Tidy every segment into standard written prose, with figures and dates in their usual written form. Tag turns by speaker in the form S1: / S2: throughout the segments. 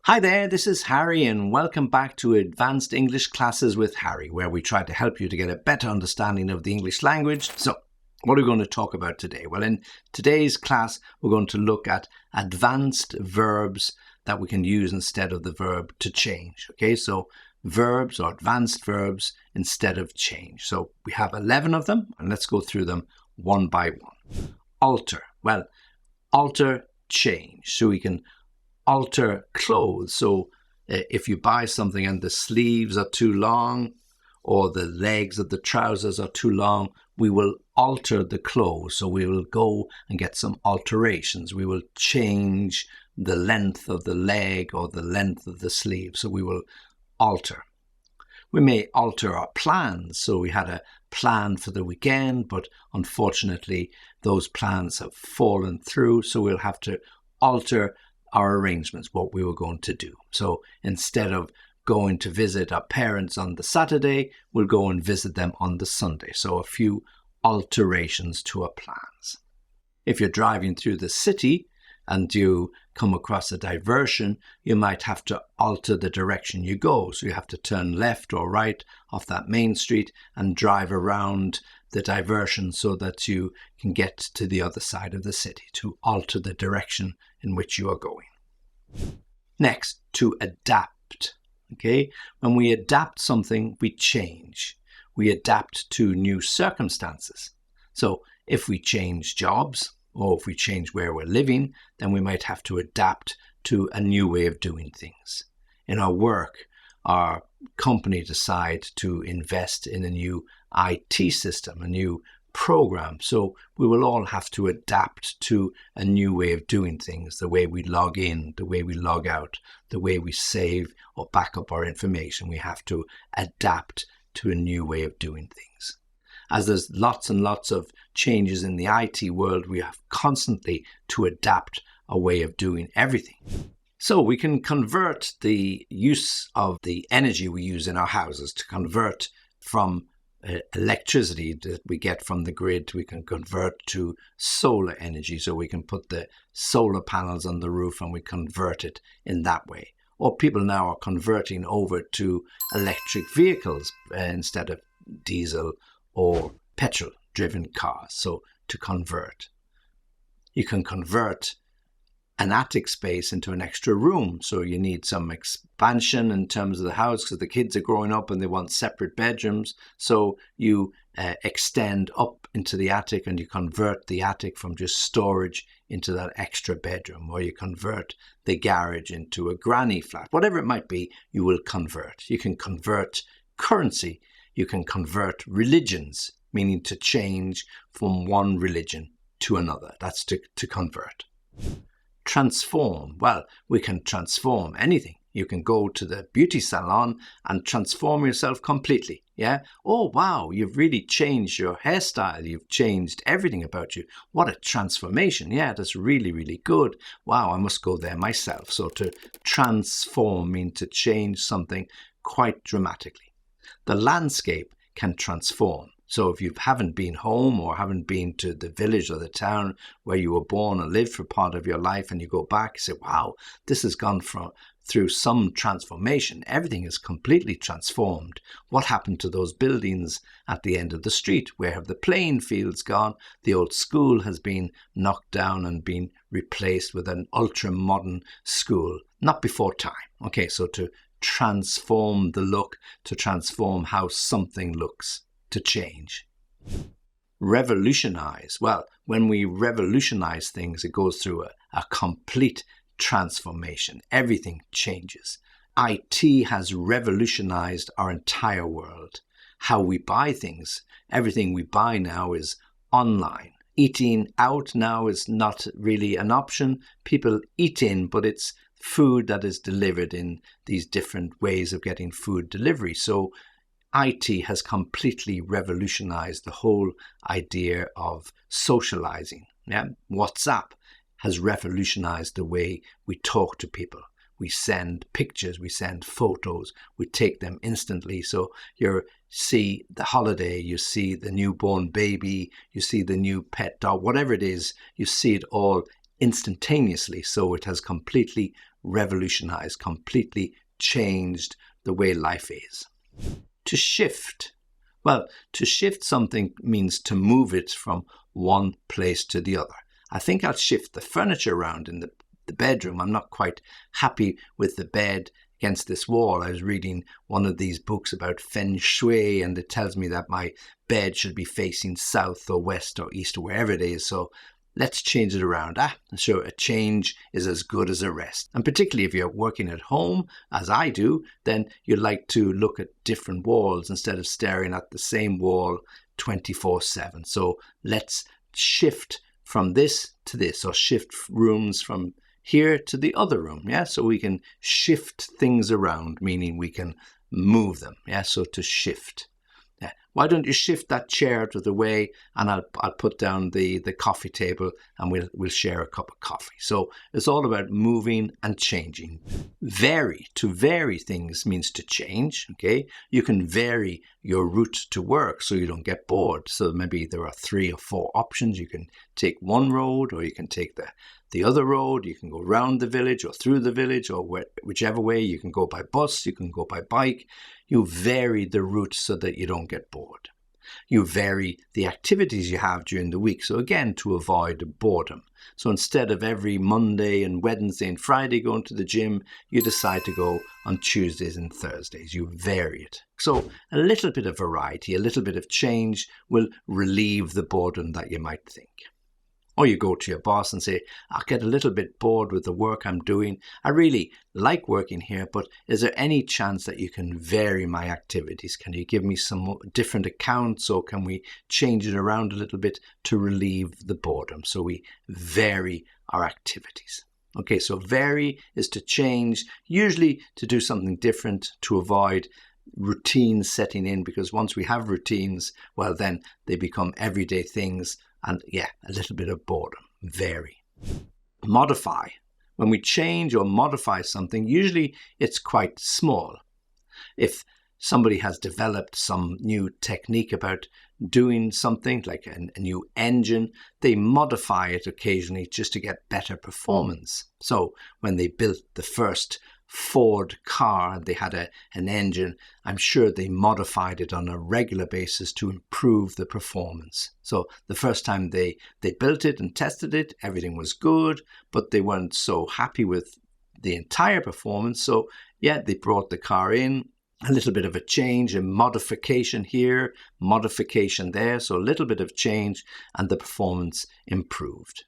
S1: Hi there, this is Harry and welcome back to Advanced English Classes with Harry, where we try to help you to get a better understanding of the English language. So, what are we going to talk about today? Well, in today's class, we're going to look at advanced verbs that we can use instead of the verb to change. Okay, so verbs or advanced verbs instead of change. So, we have 11 of them and let's go through them one by one. Alter. Well, alter, change. So we can alter clothes. So if you buy something and the sleeves are too long or the legs of the trousers are too long, we will alter the clothes. So we will go and get some alterations. We will change the length of the leg or the length of the sleeve. So we will alter. We may alter our plans. So we had a plan for the weekend, but unfortunately those plans have fallen through. So we'll have to alter our arrangements, what we were going to do. So instead of going to visit our parents on the Saturday, we'll go and visit them on the Sunday. So a few alterations to our plans. If you're driving through the city and you come across a diversion, you might have to alter the direction you go. So you have to turn left or right off that main street and drive around the diversion so that you can get to the other side of the city, to alter the direction in which you are going. Next, to adapt. Okay, when we adapt something, we change. We adapt to new circumstances. So if we change jobs or if we change where we're living, then we might have to adapt to a new way of doing things. In our work, our company decide to invest in a new IT system, a new program. So we will all have to adapt to a new way of doing things, the way we log in, the way we log out, the way we save or back up our information. We have to adapt to a new way of doing things. As there's lots and lots of changes in the IT world, we have constantly to adapt a way of doing everything. So we can convert the use of the energy we use in our houses to convert from electricity that we get from the grid. We can convert to solar energy. So we can put the solar panels on the roof and we convert it in that way. Or people now are converting over to electric vehicles instead of diesel or petrol driven cars. So to convert. You can convert an attic space into an extra room. So you need some expansion in terms of the house because the kids are growing up and they want separate bedrooms. So you extend up into the attic and you convert the attic from just storage into that extra bedroom, or you convert the garage into a granny flat. Whatever it might be, you will convert. You can convert currency. You can convert religions, meaning to change from one religion to another. That's to convert. Transform. Well, we can transform anything. You can go to the beauty salon and transform yourself completely. Yeah. Oh, wow. You've really changed your hairstyle. You've changed everything about you. What a transformation. Yeah, that's really, really good. Wow, I must go there myself. So to transform means to change something quite dramatically. The landscape can transform. So if you haven't been home or haven't been to the village or the town where you were born and lived for part of your life and you go back, you say, wow, this has gone through some transformation. Everything is completely transformed. What happened to those buildings at the end of the street? Where have the playing fields gone? The old school has been knocked down and been replaced with an ultra-modern school, not before time. Okay, so to transform the look, to transform how something looks. To change. Revolutionize. Well, when we revolutionize things, it goes through a complete transformation. Everything changes. IT has revolutionized our entire world. How we buy things. Everything we buy now is online. Eating out now is not really an option. People eat in, but it's food that is delivered in these different ways of getting food delivery. So IT has completely revolutionized the whole idea of socializing. Yeah? WhatsApp has revolutionized the way we talk to people. We send pictures, we send photos, we take them instantly. So you see the holiday, you see the newborn baby, you see the new pet dog, whatever it is, you see it all instantaneously. So it has completely revolutionized, completely changed the way life is. To shift. Well, to shift something means to move it from one place to the other. I think I'll shift the furniture around in the bedroom. I'm not quite happy with the bed against this wall. I was reading one of these books about feng shui, and it tells me that my bed should be facing south or west or east or wherever it is. So let's change it around. Sure, a change is as good as a rest. And particularly if you're working at home, as I do, then you'd like to look at different walls instead of staring at the same wall 24/7. So let's shift from this to this, or shift rooms from here to the other room. Yeah, so we can shift things around, meaning we can move them. Yeah, so to shift. Yeah. Why don't you shift that chair out of the way, and I'll put down the coffee table, and we'll share a cup of coffee. So it's all about moving and changing. Vary. To vary things means to change. Okay, you can vary your route to work so you don't get bored. So maybe there are 3 or 4 options. You can take one road, or you can take the other road. You can go round the village or through the village, or whichever way. You can go by bus, you can go by bike. You vary the route so that you don't get bored. You vary the activities you have during the week. So again, to avoid boredom. So instead of every Monday and Wednesday and Friday going to the gym, you decide to go on Tuesdays and Thursdays. You vary it. So a little bit of variety, a little bit of change will relieve the boredom that you might think. Or you go to your boss and say, I get a little bit bored with the work I'm doing. I really like working here, but is there any chance that you can vary my activities? Can you give me some different accounts, or can we change it around a little bit to relieve the boredom? So we vary our activities. Okay, so vary is to change, usually to do something different, to avoid routines setting in, because once we have routines, well, then they become everyday things. And yeah, a little bit of boredom. Vary. Modify. When we change or modify something, usually it's quite small. If somebody has developed some new technique about doing something, like a new engine, they modify it occasionally just to get better performance. So when they built the first Ford car, they had an engine, I'm sure they modified it on a regular basis to improve the performance. So the first time they built it and tested it, everything was good, but they weren't so happy with the entire performance. So yeah, they brought the car in, a little bit of a change, a modification here, modification there. So a little bit of change, and the performance improved.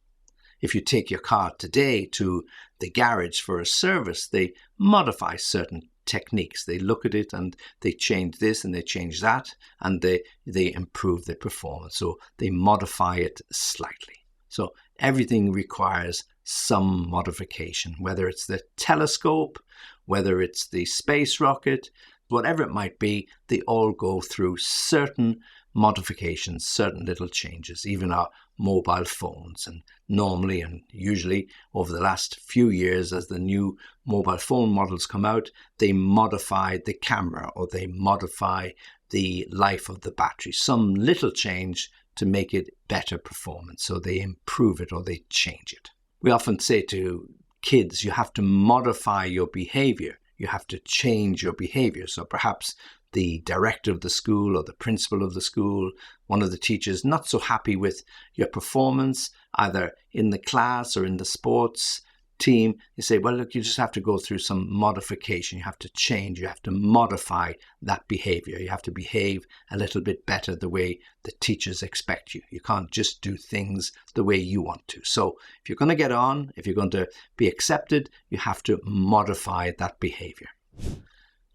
S1: If you take your car today to the garage for a service, they modify certain techniques. They look at it and they change this and they change that, and they improve the performance. So they modify it slightly. So everything requires some modification, whether it's the telescope, whether it's the space rocket, whatever it might be, they all go through certain modifications, certain little changes, even our mobile phones. And normally and usually over the last few years, as the new mobile phone models come out, they modify the camera, or they modify the life of the battery, some little change to make it better performance. So they improve it or they change it. We often say to kids, you have to modify your behavior. You have to change your behavior. So perhaps the director of the school or the principal of the school, one of the teachers, not so happy with your performance, either in the class or in the sports team. You say, well, look, you just have to go through some modification. You have to change. You have to modify that behavior. You have to behave a little bit better the way the teachers expect you. You can't just do things the way you want to. So if you're going to get on, if you're going to be accepted, you have to modify that behavior.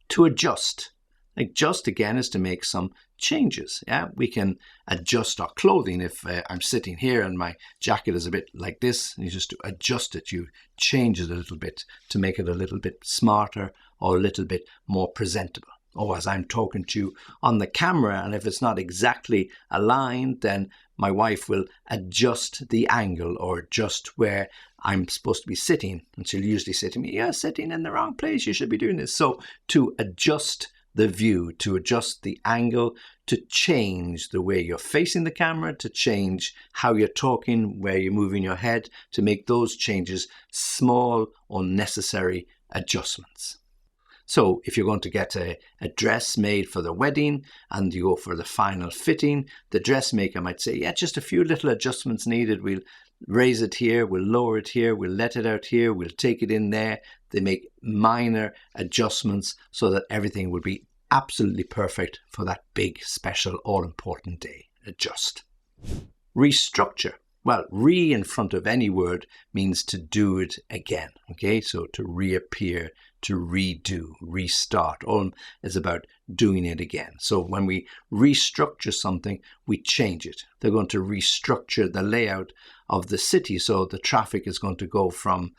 S1: To adjust. Adjust again is to make some changes. Yeah, we can adjust our clothing. If I'm sitting here and my jacket is a bit like this, you just adjust it. You change it a little bit to make it a little bit smarter or a little bit more presentable. Or as I'm talking to you on the camera, and if it's not exactly aligned, then my wife will adjust the angle or adjust where I'm supposed to be sitting. And she'll usually say to me, you're sitting in the wrong place. You should be doing this. So to adjust the view, to adjust the angle, to change the way you're facing the camera, to change how you're talking, where you're moving your head, to make those changes small or necessary adjustments. So if you're going to get a dress made for the wedding and you go for the final fitting, the dressmaker might say, yeah, just a few little adjustments needed. We'll raise it here, we'll lower it here, we'll let it out here, we'll take it in there. They make minor adjustments so that everything will be absolutely perfect for that big, special, all-important day. Adjust. Restructure. Well, in front of any word means to do it again. Okay, so to reappear, to redo, restart. All is about doing it again. So when we restructure something, we change it. They're going to restructure the layout of the city, so the traffic is going to go from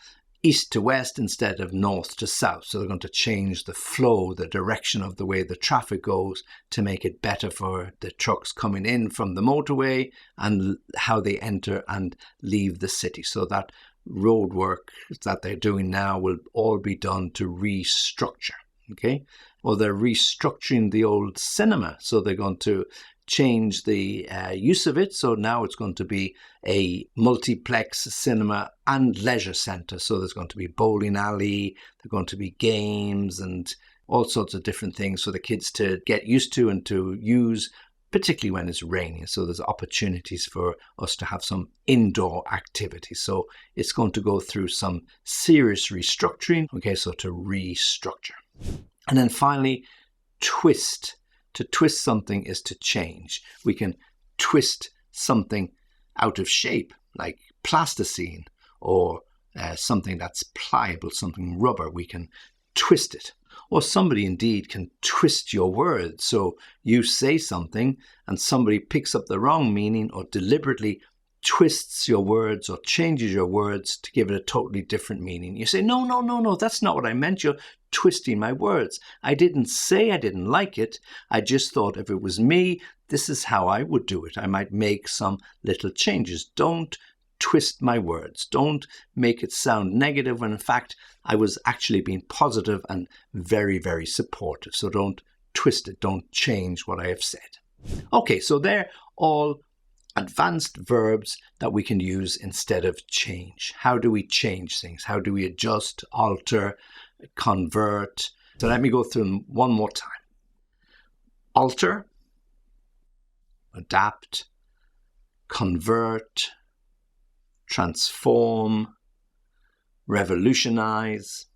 S1: east to west instead of north to south. So they're going to change the flow, the direction of the way the traffic goes to make it better for the trucks coming in from the motorway and how they enter and leave the city. So that road work that they're doing now will all be done to restructure. Okay. Or they're restructuring the old cinema. So they're going to change the use of it. So now it's going to be a multiplex cinema and leisure center. So there's going to be bowling alley, there's going to be games and all sorts of different things for the kids to get used to and to use, particularly when it's raining. So there's opportunities for us to have some indoor activities. So it's going to go through some serious restructuring. Okay, so to restructure. And then finally, twist. To twist something is to change. We can twist something out of shape, like plasticine, or something that's pliable, something rubber. We can twist it. Or somebody indeed can twist your words. So you say something and somebody picks up the wrong meaning or deliberately twists your words or changes your words to give it a totally different meaning. You say, no, that's not what I meant. You're twisting my words. I didn't say I didn't like it. I just thought if it was me, this is how I would do it. I might make some little changes. Don't twist my words. Don't make it sound negative when in fact I was actually being positive and very, very supportive. So don't twist it. Don't change what I have said. Okay, so they're all advanced verbs that we can use instead of change. How do we change things? How do we adjust, alter, convert? So let me go through them one more time. Alter, adapt, convert, transform, revolutionize,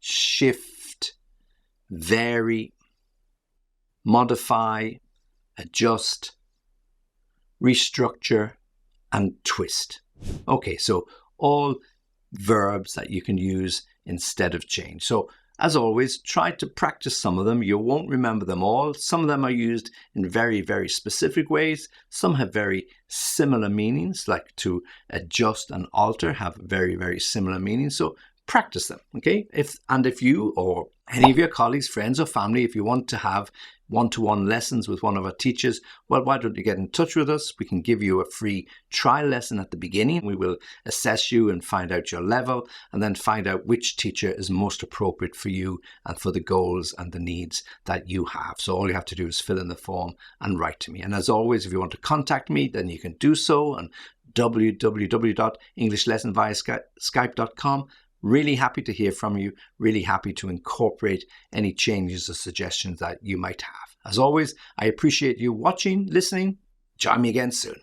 S1: shift, vary, modify, adjust, restructure, and twist. Okay, so all verbs that you can use instead of change. So as always, try to practice some of them. You won't remember them all. Some of them are used in very, very specific ways. Some have very similar meanings, like to adjust and alter have very, very similar meanings. So practice them, okay? If you or any of your colleagues, friends or family, if you want to have one-to-one lessons with one of our teachers, well, why don't you get in touch with us? We can give you a free trial lesson at the beginning. We will assess you and find out your level and then find out which teacher is most appropriate for you and for the goals and the needs that you have. So all you have to do is fill in the form and write to me. And as always, if you want to contact me, then you can do so on www.englishlessonviaskype.com. Really happy to hear from you, really happy to incorporate any changes or suggestions that you might have. As always, I appreciate you watching, listening. Join me again soon.